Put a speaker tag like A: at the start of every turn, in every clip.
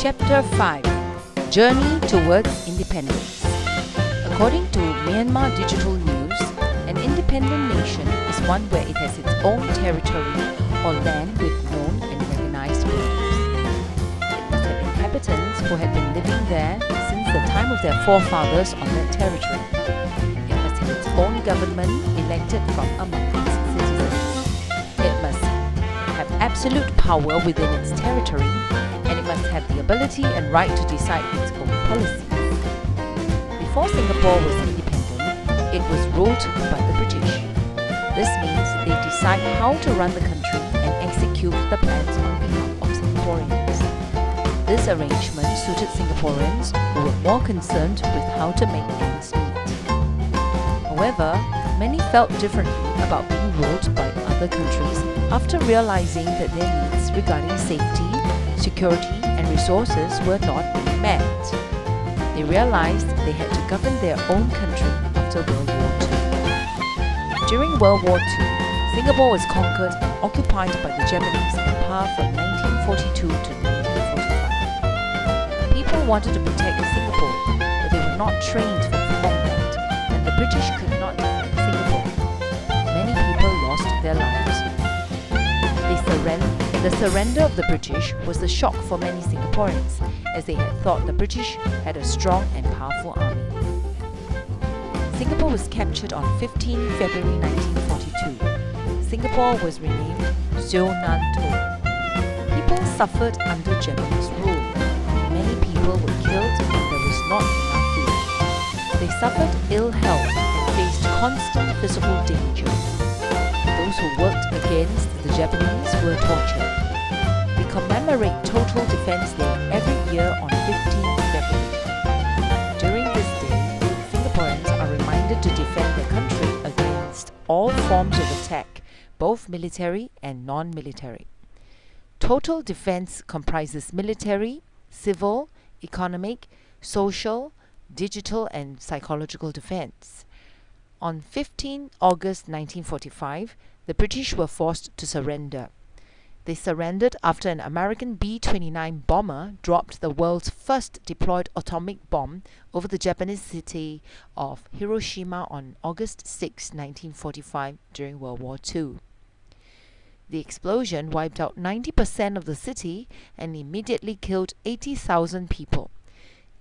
A: Chapter 5: Journey Towards Independence. According to Myanmar Digital News, an independent nation is one where it has its own territory or land with known and recognized borders. It must have inhabitants who had been living there since the time of their forefathers on that territory. It must have its own government elected from among its citizens. It must have absolute power within its territory, and it must have the ability and right to decide its own policies. Before Singapore was independent, it was ruled by the British. This means they decide how to run the country and execute the plans on behalf of Singaporeans. This arrangement suited Singaporeans who were more concerned with how to make ends meet. However, many felt differently about being ruled by other countries after realizing that their needs regarding safety, security and resources were not being met. They realized they had to govern their own country after World War II. During World War II, Singapore was conquered and occupied by the Japanese Empire from 1942 to 1945. People wanted to protect Singapore, but they were not trained for combat, and the British could not defend Singapore. Many people lost their lives. The surrender of the British was a shock for many Singaporeans, as they had thought the British had a strong and powerful army. Singapore was captured on 15 February 1942. Singapore was renamed Siu Nam Toh. People suffered under Japanese rule. Many people were killed and there was not enough food. They suffered ill health and faced constant physical danger. Those who worked against the Japanese were tortured. We commemorate Total Defence Day every year on 15 February. During this day, Singaporeans are reminded to defend their country against all forms of attack, both military and non-military. Total defence comprises military, civil, economic, social, digital and psychological defence. On 15 August 1945, the British were forced to surrender. They surrendered after an American B-29 bomber dropped the world's first deployed atomic bomb over the Japanese city of Hiroshima on August 6, 1945 during World War II. The explosion wiped out 90% of the city and immediately killed 80,000 people.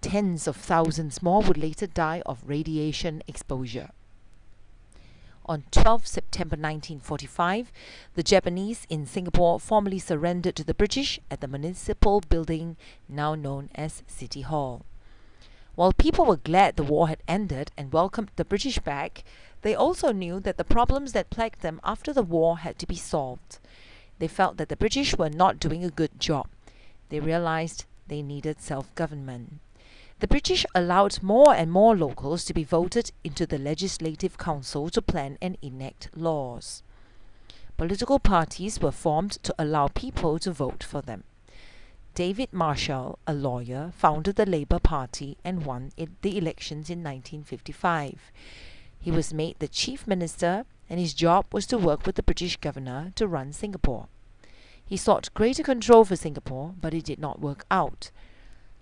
A: Tens of thousands more would later die of radiation exposure. On 12 September 1945, the Japanese in Singapore formally surrendered to the British at the municipal building now known as City Hall. While people were glad the war had ended and welcomed the British back, they also knew that the problems that plagued them after the war had to be solved. They felt that the British were not doing a good job. They realized they needed self-government. The British allowed more and more locals to be voted into the Legislative Council to plan and enact laws. Political parties were formed to allow people to vote for them. David Marshall, a lawyer, founded the Labour Party and won the elections in 1955. He was made the Chief Minister, and his job was to work with the British governor to run Singapore. He sought greater control for Singapore, but it did not work out.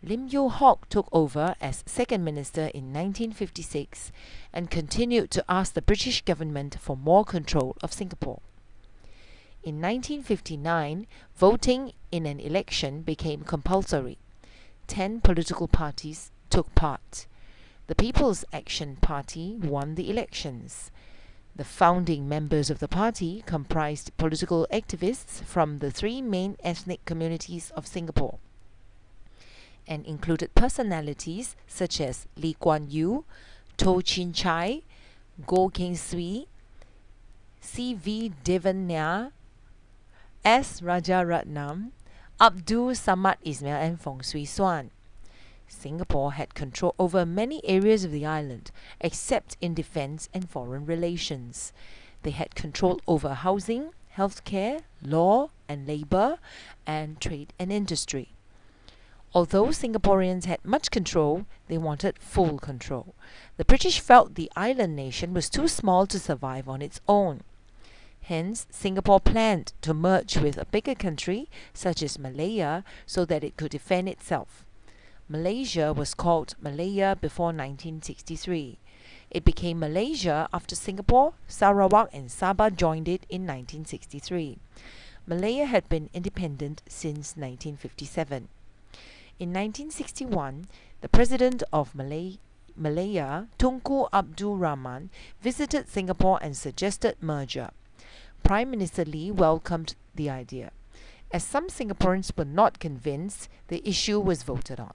A: Lim Yew Hock took over as Second Minister in 1956 and continued to ask the British government for more control of Singapore. In 1959, voting in an election became compulsory. 10 political parties took part. The People's Action Party won the elections. The founding members of the party comprised political activists from the 3 main ethnic communities of Singapore, and included personalities such as Lee Kuan Yew, Toh Chin Chye, Goh Keng Swee, C.V. Devan Nair, S. Rajaratnam, Abdul Samad Ismail and Fong Swee Suan. Singapore had control over many areas of the island, except in defence and foreign relations. They had control over housing, healthcare, law and labour, and trade and industry. Although Singaporeans had much control, they wanted full control. The British felt the island nation was too small to survive on its own. Hence, Singapore planned to merge with a bigger country, such as Malaya, so that it could defend itself. Malaysia was called Malaya before 1963. It became Malaysia after Singapore, Sarawak and Sabah joined it in 1963. Malaya had been independent since 1957. In 1961, the president of Malaya, Tunku Abdul Rahman, visited Singapore and suggested merger. Prime Minister Lee welcomed the idea. As some Singaporeans were not convinced, the issue was voted on.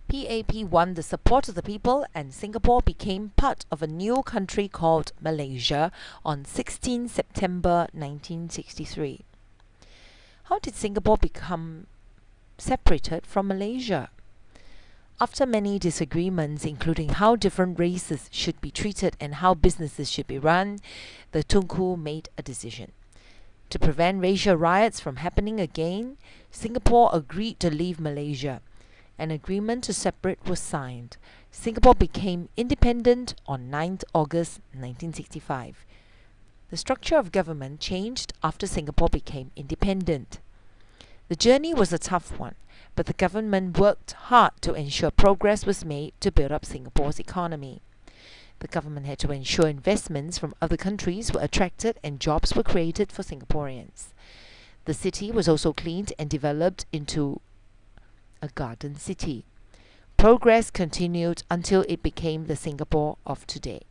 A: PAP won the support of the people and Singapore became part of a new country called Malaysia on 16 September 1963. How did Singapore become separated from Malaysia? After many disagreements, including how different races should be treated and how businesses should be run, the Tunku made a decision. To prevent racial riots from happening again, Singapore agreed to leave Malaysia. An agreement to separate was signed. Singapore became independent on 9th August 1965. The structure of government changed after Singapore became independent. The journey was a tough one, but the government worked hard to ensure progress was made to build up Singapore's economy. The government had to ensure investments from other countries were attracted and jobs were created for Singaporeans. The city was also cleaned and developed into a garden city. Progress continued until it became the Singapore of today.